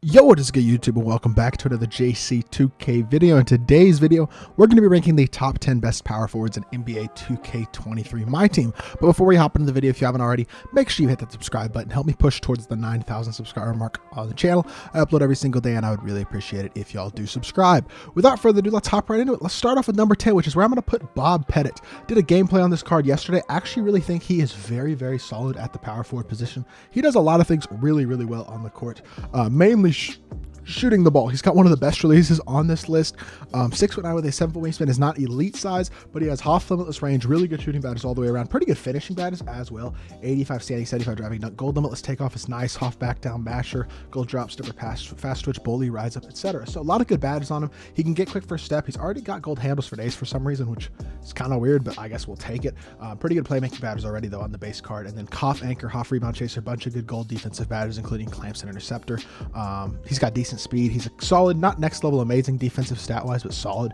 Yo, what is good, YouTube, and welcome back to another JC2K video. In today's video, we're going to be ranking the top 10 best power forwards in NBA 2K23 MyTEAM. But before we hop into the video, if you haven't already, make sure you hit that subscribe button. Help me push towards the 9,000 subscriber mark on the channel. I upload every single day, and I would really appreciate it if y'all do subscribe. Without further ado, let's hop right into it. Let's start off with number 10, which is where I'm going to put Bob Pettit. Did a gameplay on this card yesterday. I actually really think he is very, very solid at the power forward position. He does a lot of things really, really well on the court, mainly shooting the ball. He's got one of the best releases on this list. 6'9" with a 7-foot wingspan is not elite size, but he has half limitless range, really good shooting badges all the way around, pretty good finishing badges as well. 85 standing, 75 driving dunk, gold limitless takeoff is nice, half back down basher, gold drop stepper pass, fast twitch, bully, rise up, etc. So a lot of good badges on him. He can get quick first step. He's already got gold handles for days for some reason, which is kind of weird, but I guess we'll take it. Pretty good playmaking badges already though on the base card, and then Koff anchor, half rebound chaser, bunch of good gold defensive badges, including clamps and interceptor. He's got decent speed. He's a solid, not next level amazing defensive stat wise, but solid.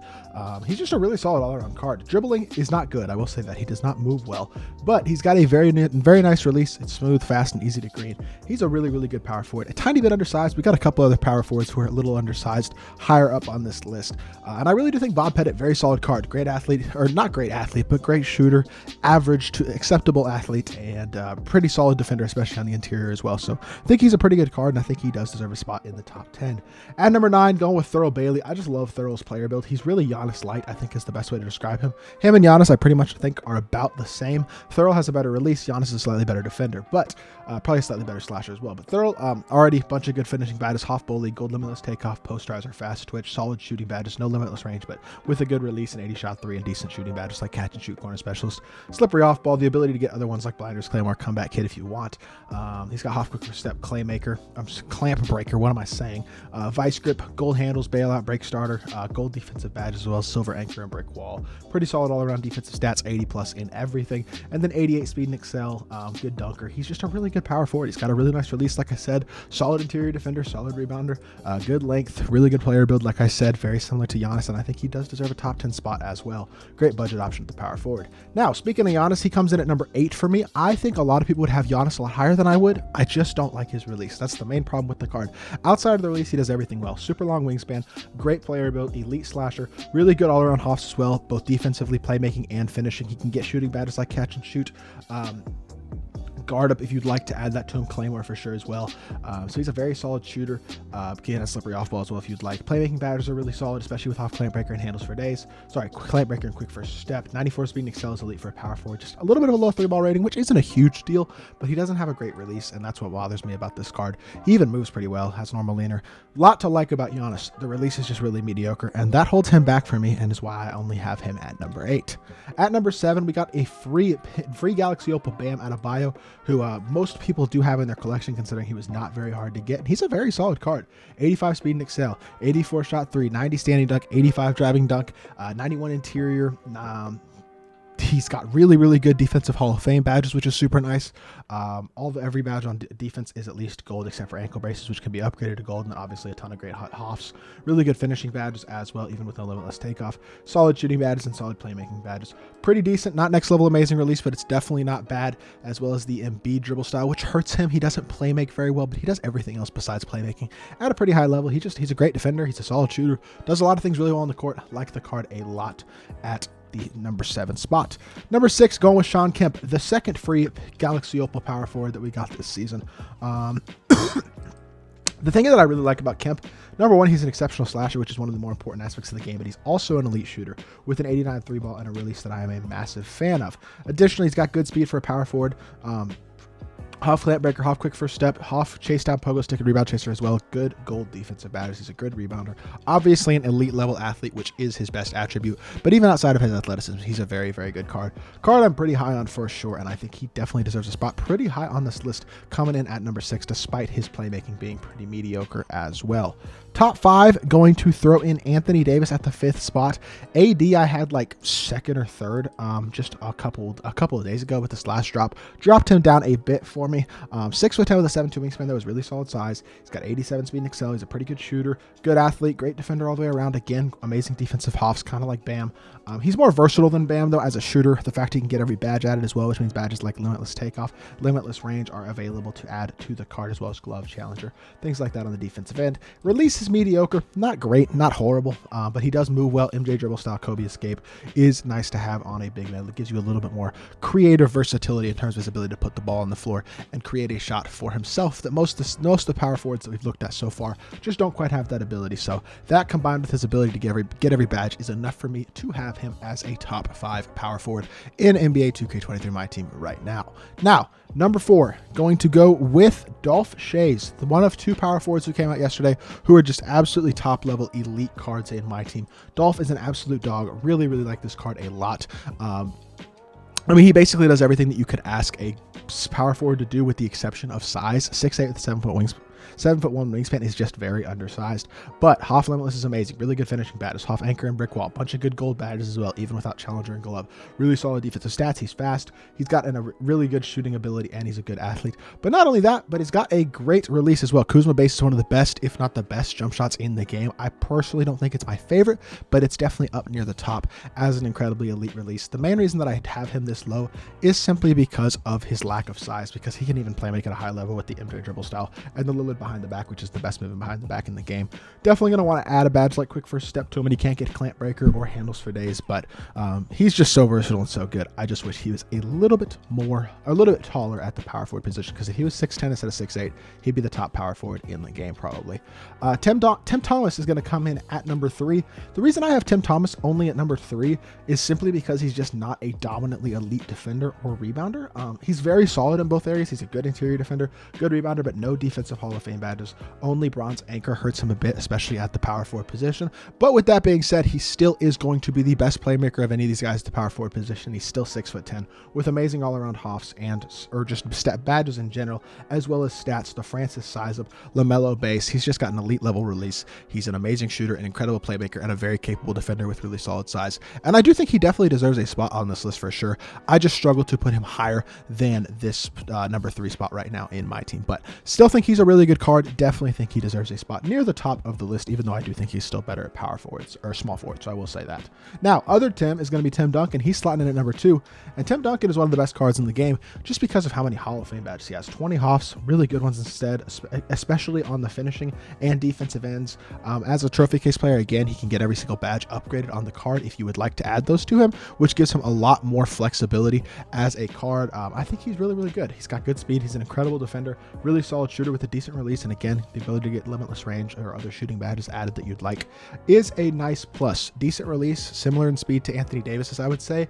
He's just a really solid all around card. Dribbling is not good, I will say that. He does not move well, but he's got a very nice release. It's smooth, fast, and easy to green. He's a really good power forward. A tiny bit undersized. We got a couple other power forwards who are a little undersized higher up on this list, and I really do think Bob Pettit, very solid card. Great athlete, or not great athlete, but great shooter, average to acceptable athlete, and pretty solid defender, especially on the interior as well. So I think he's a pretty good card, and I think he does deserve a spot in the top 10. At number 9, going with Thurl Bailey. I just love Thurl's player build. He's really Giannis light, I think is the best way to describe him. Him and Giannis, I pretty much think, are about the same. Thurl has a better release. Giannis is a slightly better defender, but probably a slightly better slasher as well. But Thurl, already a bunch of good finishing badges, half bully, gold limitless takeoff, post riser, fast twitch, solid shooting badges, no limitless range, but with a good release and 80 shot 3 and decent shooting badges like catch and shoot, corner specialist, slippery off ball, the ability to get other ones like blinders, claymore, comeback kid if you want. He's got half quick first step, clamp breaker, what am I saying? Vice grip, gold handles, bailout, break starter, gold defensive badge as well, silver anchor and brick wall. Pretty solid all around defensive stats, 80 plus in everything, and then 88 speed and excel, good dunker. He's just a really good power forward. He's got a really nice release, like I said, solid interior defender, solid rebounder, good length, really good player build, like I said, very similar to Giannis, and I think he does deserve a top 10 spot as well. Great budget option at the power forward. Now, speaking of Giannis, he comes in at number 8 for me. I think a lot of people would have Giannis a lot higher than I would. I just don't like his release. That's the main problem with the card. Outside of the release, he does everything well. Super long wingspan, great player build, elite slasher, really good all around hops as well, both defensively, playmaking, and finishing. He can get shooting badges like catch and shoot, guard up if you'd like to add that to him, claymore for sure as well. So he's a very solid shooter. Can a slippery off ball as well if you'd like. Playmaking badges are really solid, especially with half clamp breaker and handles for days. Sorry, clamp breaker and quick first step. 94 speed and excel is elite for a power forward. Just a little bit of a low 3-ball rating, which isn't a huge deal, but he doesn't have a great release, and that's what bothers me about this card. He even moves pretty well, has normal leaner. A lot to like about Giannis. The release is just really mediocre, and that holds him back for me, and is why I only have him at number 8. At number 7, we got a free Galaxy Opal Bam Adebayo, who most people do have in their collection, considering he was not very hard to get. He's a very solid card. 85 speed and excel, 84 shot 3, 90 standing dunk, 85 driving dunk, 91 interior. He's got really good defensive Hall of Fame badges, which is super nice. Every badge on defense is at least gold, except for ankle braces, which can be upgraded to gold, and obviously a ton of great hot hoffs. Really good finishing badges as well, even with no limitless takeoff. Solid shooting badges and solid playmaking badges. Pretty decent, not next level amazing release, but it's definitely not bad, as well as the Embiid dribble style, which hurts him. He doesn't play make very well, but he does everything else besides playmaking at a pretty high level. He's a great defender. He's a solid shooter. Does a lot of things really well on the court. I like the card a lot at the number 7 spot. Number 6, going with Sean Kemp, the second free Galaxy Opal power forward that we got this season. The thing that I really like about Kemp, number 1, he's an exceptional slasher, which is one of the more important aspects of the game, but he's also an elite shooter with an 89 3-ball and a release that I am a massive fan of. Additionally, he's got good speed for a power forward. Half clamp breaker, half quick first step, half chase down, pogo stick, and rebound chaser as well. Good gold defensive badges. He's a good rebounder. Obviously an elite level athlete, which is his best attribute. But even outside of his athleticism, he's a very good card. I'm pretty high on for sure, and I think he definitely deserves a spot pretty high on this list, coming in at number 6, despite his playmaking being pretty mediocre as well. Top 5, going to throw in Anthony Davis at the 5th spot. AD I had like 2nd or 3rd just a couple of days ago with the slash drop. Dropped him down a bit for me. 6'10" with a 7'2" wingspan. That was really solid size. He's got 87 speed and excel. He's a pretty good shooter, good athlete, great defender all the way around. Again, amazing defensive hops, kind of like Bam. He's more versatile than Bam though as a shooter. The fact he can get every badge added as well, which means badges like limitless takeoff, limitless range are available to add to the card, as well as glove challenger, things like that on the defensive end. Release is mediocre, not great, not horrible, but he does move well. MJ dribble style Kobe escape is nice to have on a big man. It gives you a little bit more creative versatility in terms of his ability to put the ball on the floor and create a shot for himself that most of the power forwards that we've looked at so far just don't quite have that ability. So that combined with his ability to get every badge is enough for me to have him as a top 5 power forward in NBA 2K23 MyTEAM right now. Now, number 4, going to go with Dolph Shays, the one of 2 power forwards who came out yesterday who are just absolutely top level elite cards in my team. Dolph is an absolute dog. Really like this card a lot. I mean, he basically does everything that you could ask a power forward to do, with the exception of size. 6'8" with 7-foot wings. 7'1" wingspan is just very undersized, but Hoff Limitless is amazing. Really good finishing badges. Hoff Anchor and Brick Wall. Bunch of good gold badges as well, even without Challenger and Glove. Really solid defensive stats. He's fast. He's got a really good shooting ability, and he's a good athlete. But not only that, but he's got a great release as well. Kuzma base is one of the best, if not the best, jump shots in the game. I personally don't think it's my favorite, but it's definitely up near the top as an incredibly elite release. The main reason that I have him this low is simply because of his lack of size, because he can even play make at a high level with the MJ dribble style and the Lillard behind the back, which is the best movement behind the back in the game. Definitely going to want to add a badge like quick first step to him, and he can't get clamp breaker or handles for days, but he's just so versatile and so good. I just wish he was a little bit taller at the power forward position, because if he was 6'10" instead of 6'8", he'd be the top power forward in the game probably. Tim Thomas is going to come in at number 3. The reason I have Tim Thomas only at number 3 is simply because he's just not a dominantly elite defender or rebounder. He's very solid in both areas. He's a good interior defender, good rebounder, but no defensive Hall of Fame badges. Only bronze anchor hurts him a bit, especially at the power forward position. But with that being said, he still is going to be the best playmaker of any of these guys at the power forward position. He's still 6'10" with amazing all-around hoffs or just stat badges in general, as well as stats. The Francis size of LaMelo base. He's just got an elite level release. He's an amazing shooter, an incredible playmaker, and a very capable defender with really solid size. And I do think he definitely deserves a spot on this list for sure. I just struggle to put him higher than this number 3 spot right now in my team, but still think he's a really good card. Definitely think he deserves a spot near the top of the list, even though I do think he's still better at power forwards or small forwards, so I will say that. Now, other Tim is going to be Tim Duncan. He's slotting in at number 2, and Tim Duncan is one of the best cards in the game just because of how many Hall of Fame badges he has. 20 Hoffs, really good ones instead, especially on the finishing and defensive ends. As a trophy case player, again, he can get every single badge upgraded on the card if you would like to add those to him, which gives him a lot more flexibility as a card. I think he's really good. He's got good speed. He's an incredible defender, really solid shooter with a decent release, and again, the ability to get limitless range or other shooting badges added that you'd like is a nice plus. Decent release, similar in speed to Anthony Davis's, I would say.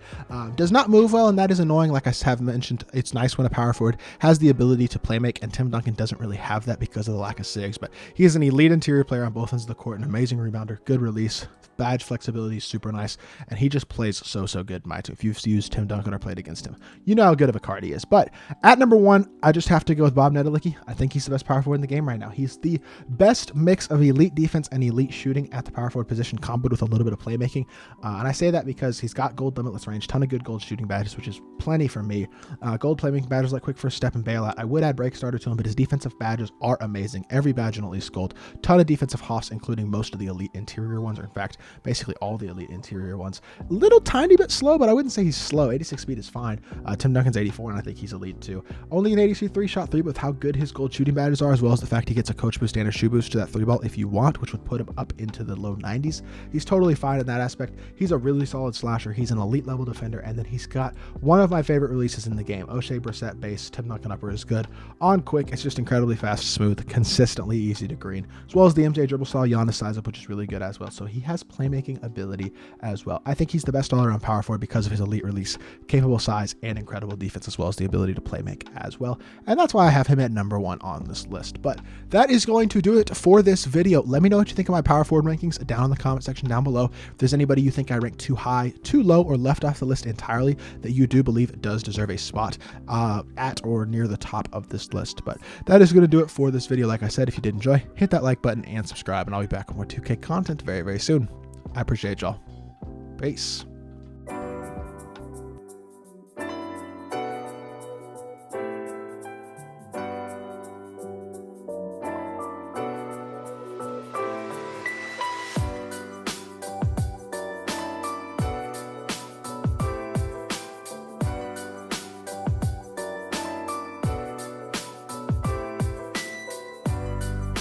Does not move well, and that is annoying. Like I have mentioned, it's nice when a power forward has the ability to play make, and Tim Duncan doesn't really have that because of the lack of SIGs, but he is an elite interior player on both ends of the court, an amazing rebounder, good release, badge flexibility is super nice, and he just plays so good in my team. If you've used Tim Duncan or played against him, you know how good of a card he is. But at number 1, I just have to go with Bob Nedelicki. I think he's the best power forward in the game right now. He's the best mix of elite defense and elite shooting at the power forward position, comboed with a little bit of playmaking. And I say that because he's got gold limitless range, ton of good gold shooting badges, which is plenty for me. Gold playmaking badges like quick first step and bailout. I would add break starter to him, but his defensive badges are amazing. Every badge in at least gold. Ton of defensive hoffs, including most of the elite interior ones, or in fact, basically all the elite interior ones. Little tiny bit slow, but I wouldn't say he's slow. 86 speed is fine. Tim Duncan's 84, and I think he's elite too. Only an 83 shot 3, but with how good his gold shooting badges are, as well as the fact he gets a coach boost and a shoe boost to that 3 ball if you want, which would put him up into the low 90s. He's totally fine in that aspect. He's a really solid slasher. He's an elite level defender, and then he's got one of my favorite releases in the game. O'Shea Brissett base, Tim Duncan upper is good. On quick, it's just incredibly fast, smooth, consistently easy to green, as well as the MJ dribble style Giannis size up, which is really good as well. So he has playmaking ability as well. I think he's the best all-around power forward because of his elite release, capable size, and incredible defense, as well as the ability to play make as well. And that's why I have him at number 1 on this list. But that is going to do it for this video. Let me know what you think of my power forward rankings down in the comment section down below. If there's anybody you think I ranked too high, too low, or left off the list entirely that you do believe does deserve a spot at or near the top of this list. But that is going to do it for this video. Like I said, if you did enjoy, hit that like button and subscribe, and I'll be back with more 2K content very soon. I appreciate y'all. Peace.